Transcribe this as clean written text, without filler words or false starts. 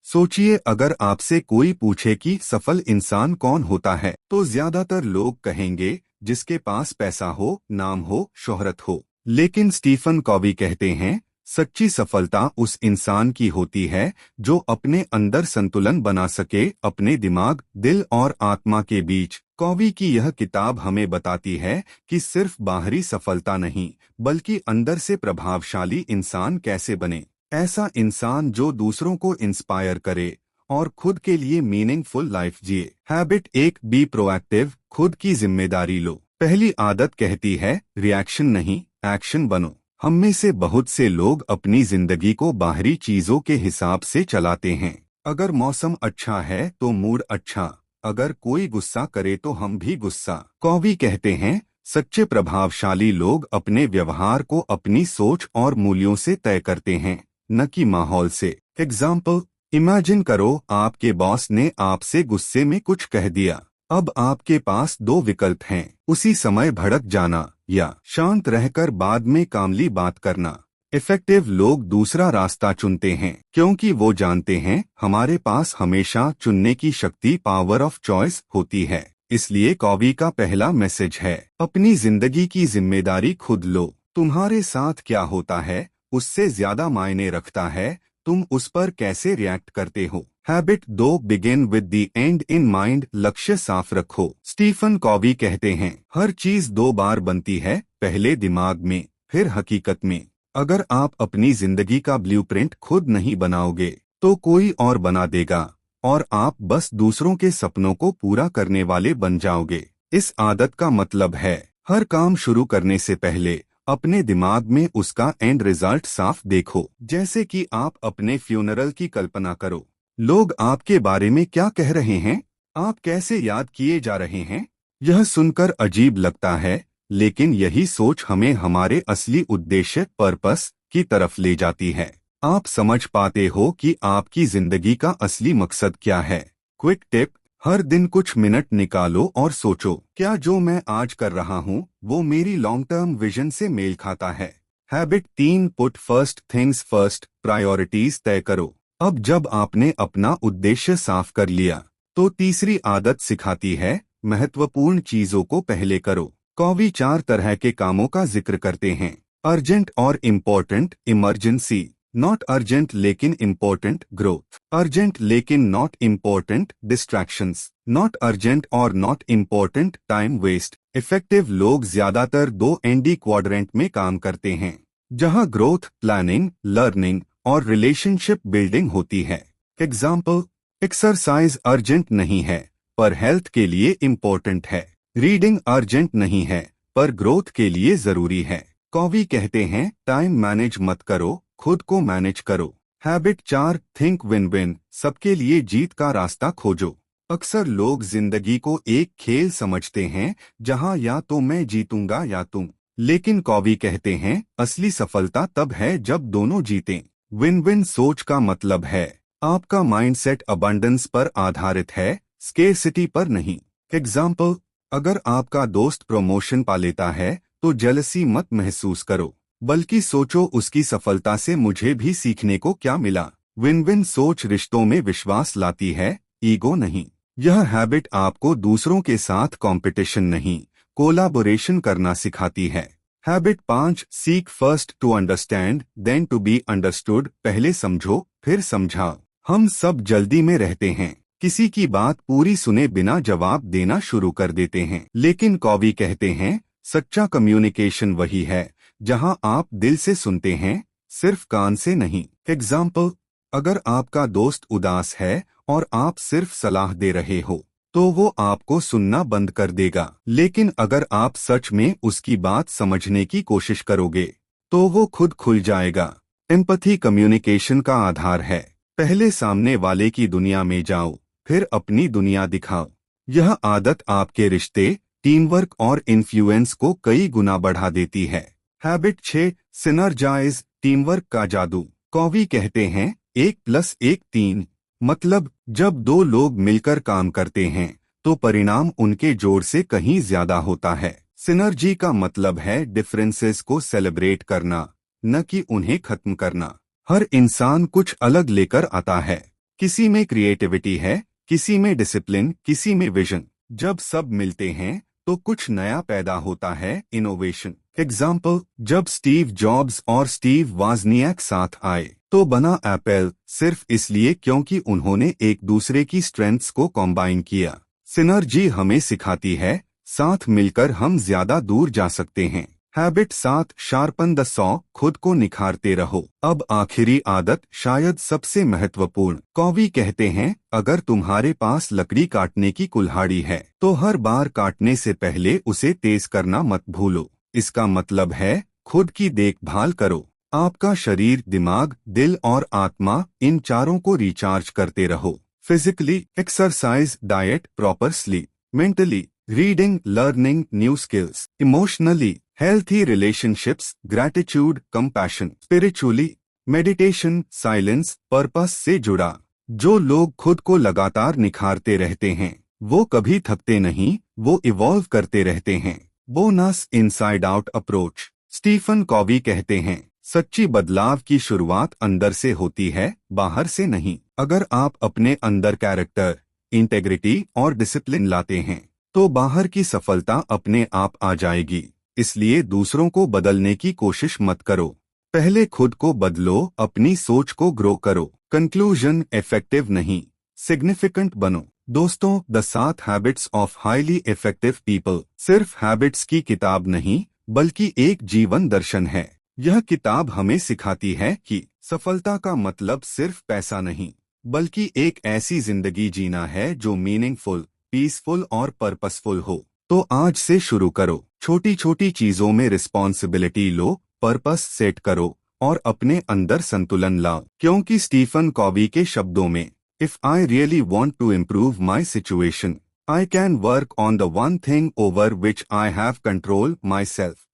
सोचिए, अगर आपसे कोई पूछे कि सफल इंसान कौन होता है, तो ज्यादातर लोग कहेंगे जिसके पास पैसा हो, नाम हो, शोहरत हो। लेकिन स्टीफन कॉवी कहते हैं, सच्ची सफलता उस इंसान की होती है जो अपने अंदर संतुलन बना सके, अपने दिमाग, दिल और आत्मा के बीच। कॉवी की यह किताब हमें बताती है कि सिर्फ बाहरी सफलता नहीं, बल्कि अंदर से प्रभावशाली इंसान कैसे बने। ऐसा इंसान जो दूसरों को इंस्पायर करे और खुद के लिए मीनिंगफुल लाइफ जिए। हैबिट 1, बी प्रोएक्टिव, खुद की जिम्मेदारी लो। पहली आदत कहती है, रिएक्शन नहीं, एक्शन बनो। हम में से बहुत से लोग अपनी जिंदगी को बाहरी चीजों के हिसाब से चलाते हैं। अगर मौसम अच्छा है तो मूड अच्छा, अगर कोई गुस्सा करे तो हम भी गुस्सा। कॉवी कहते हैं, सच्चे प्रभावशाली लोग अपने व्यवहार को अपनी सोच और मूल्यों से तय करते हैं, न कि माहौल से। एग्जाम्पल, इमेजिन करो आपके बॉस ने आपसे गुस्से में कुछ कह दिया। अब आपके पास दो विकल्प हैं, उसी समय भड़क जाना या शांत रहकर बाद में कामली बात करना। इफेक्टिव लोग दूसरा रास्ता चुनते हैं, क्योंकि वो जानते हैं हमारे पास हमेशा चुनने की शक्ति, पावर ऑफ चॉइस होती है। इसलिए कॉवी का पहला मैसेज है, अपनी जिंदगी की जिम्मेदारी खुद लो। तुम्हारे साथ क्या होता है उससे ज्यादा मायने रखता है तुम उस पर कैसे रिएक्ट करते हो। Habit 2, begin with the and in mind, लक्ष्य साफ रखो। स्टीफन कॉवी कहते हैं, हर चीज दो बार बनती है, पहले दिमाग में, फिर हकीकत में। अगर आप अपनी जिंदगी का ब्लूप्रिंट खुद नहीं बनाओगे तो कोई और बना देगा, और आप बस दूसरों के सपनों को पूरा करने वाले बन जाओगे। इस आदत का मतलब है, हर काम शुरू करने से पहले अपने दिमाग में उसका एंड रिजल्ट साफ देखो। जैसे कि आप अपने फ्यूनरल की कल्पना करो, लोग आपके बारे में क्या कह रहे हैं, आप कैसे याद किए जा रहे हैं। यह सुनकर अजीब लगता है, लेकिन यही सोच हमें हमारे असली उद्देश्य, पर्पस की तरफ ले जाती है। आप समझ पाते हो कि आपकी जिंदगी का असली मकसद क्या है। क्विक टिप, हर दिन कुछ मिनट निकालो और सोचो, क्या जो मैं आज कर रहा हूँ वो मेरी लॉन्ग टर्म विजन से मेल खाता है। Habit 3, put first things first, priorities तय करो। अब जब आपने अपना उद्देश्य साफ कर लिया, तो तीसरी आदत सिखाती है, महत्वपूर्ण चीजों को पहले करो। कॉवी 4 तरह के कामों का जिक्र करते हैं, अर्जेंट और इम्पोर्टेंट, इमरजेंसी, नॉट अर्जेंट लेकिन इम्पोर्टेंट, ग्रोथ, अर्जेंट लेकिन not important, distractions, not urgent और not important, time waste. Effective लोग ज्यादातर 2 एनडी क्वाड्रेंट में काम करते हैं, जहां ग्रोथ, प्लानिंग, लर्निंग और रिलेशनशिप बिल्डिंग होती है। एग्जाम्पल, एक्सरसाइज अर्जेंट नहीं है पर हेल्थ के लिए इम्पोर्टेंट है। रीडिंग अर्जेंट नहीं है पर ग्रोथ के लिए जरूरी है। कॉवी कहते हैं, टाइम मैनेज मत करो, खुद को मैनेज करो। हैबिट 4, थिंक विन विन, सबके लिए जीत का रास्ता खोजो। अक्सर लोग जिंदगी को एक खेल समझते हैं, जहां या तो मैं जीतूंगा या तुम। लेकिन कॉवी कहते हैं, असली सफलता तब है जब दोनों जीतें। विन विन सोच का मतलब है, आपका माइंडसेट अबंडेंस पर आधारित है, स्केर्सिटी पर नहीं। एग्जाम्पल, अगर आपका दोस्त प्रमोशन पा लेता है तो जेलसी मत महसूस करो, बल्कि सोचो उसकी सफलता से मुझे भी सीखने को क्या मिला। विन विन सोच रिश्तों में विश्वास लाती है, ईगो नहीं। यह हैबिट आपको दूसरों के साथ कंपटीशन नहीं, कोलाबोरेशन करना सिखाती है। Habit 5, seek first to understand then to be understood, पहले समझो फिर समझाओ। हम सब जल्दी में रहते हैं, किसी की बात पूरी सुने बिना जवाब देना शुरू कर देते हैं। लेकिन कॉवी कहते हैं, सच्चा कम्युनिकेशन वही है जहां आप दिल से सुनते हैं, सिर्फ कान से नहीं। एग्जाम्पल, अगर आपका दोस्त उदास है और आप सिर्फ सलाह दे रहे हो तो वो आपको सुनना बंद कर देगा। लेकिन अगर आप सच में उसकी बात समझने की कोशिश करोगे तो वो खुद खुल जाएगा। एम्पैथी कम्युनिकेशन का आधार है, पहले सामने वाले की दुनिया में जाओ, फिर अपनी दुनिया दिखाओ। यह आदत आपके रिश्ते, टीम वर्क और इन्फ्लुएंस को कई गुना बढ़ा देती है। हैबिट 6, सिनर्जाइज, टीम वर्क का जादू। कॉवी कहते हैं, 1+1 3, मतलब जब दो लोग मिलकर काम करते हैं तो परिणाम उनके जोड़ से कहीं ज्यादा होता है। सिनर्जी का मतलब है डिफरेंसेस को सेलिब्रेट करना, न कि उन्हें खत्म करना। हर इंसान कुछ अलग लेकर आता है, किसी में क्रिएटिविटी है, किसी में डिसिप्लिन, किसी में विजन। जब सब मिलते हैं तो कुछ नया पैदा होता है, इनोवेशन। एग्जाम्पल, जब स्टीव जॉब्स और स्टीव वाजनियाक साथ आए तो बना एप्पल, सिर्फ इसलिए क्योंकि उन्होंने एक दूसरे की स्ट्रेंथ्स को कॉम्बाइन किया। सिनर्जी हमें सिखाती है साथ मिलकर हम ज्यादा दूर जा सकते हैं। हैबिट 7, शार्पन द सॉ, खुद को निखारते रहो। अब आखिरी आदत, शायद सबसे महत्वपूर्ण। कॉवी कहते हैं, अगर तुम्हारे पास लकड़ी काटने की कुल्हाड़ी है तो हर बार काटने से पहले उसे तेज करना मत भूलो। इसका मतलब है खुद की देखभाल करो। आपका शरीर, दिमाग, दिल और आत्मा, इन चारों को रिचार्ज करते रहो। Physically, exercise, diet, proper sleep. Mentally, reading, learning new skills. Emotionally, healthy relationships, gratitude, compassion. Spiritually, meditation, silence, purpose से जुड़ा। जो लोग खुद को लगातार निखारते रहते हैं वो कभी थकते नहीं, वो इवॉल्व करते रहते हैं। Bonus, inside out approach. Stephen Covey कहते हैं, सच्ची बदलाव की शुरुआत अंदर से होती है, बाहर से नहीं। अगर आप अपने अंदर कैरेक्टर, इंटेग्रिटी और डिसिप्लिन लाते हैं तो बाहर की सफलता अपने आप आ जाएगी। इसलिए दूसरों को बदलने की कोशिश मत करो, पहले खुद को बदलो, अपनी सोच को ग्रो करो। कंक्लूजन, इफेक्टिव नहीं, सिग्निफिकेंट बनो। दोस्तों, the 7 habits of highly effective people सिर्फ हैबिट्स की किताब नहीं बल्कि एक जीवन दर्शन है। यह किताब हमें सिखाती है कि सफलता का मतलब सिर्फ पैसा नहीं बल्कि एक ऐसी जिंदगी जीना है जो मीनिंगफुल, पीसफुल और पर्पसफुल हो। तो आज से शुरू करो, छोटी छोटी चीजों में रिस्पॉन्सिबिलिटी लो, पर्पस सेट करो और अपने अंदर संतुलन लाओ। क्योंकि स्टीफन कॉवी के शब्दों में, if I really want to improve my situation, I can work on the one thing over which I have control my self.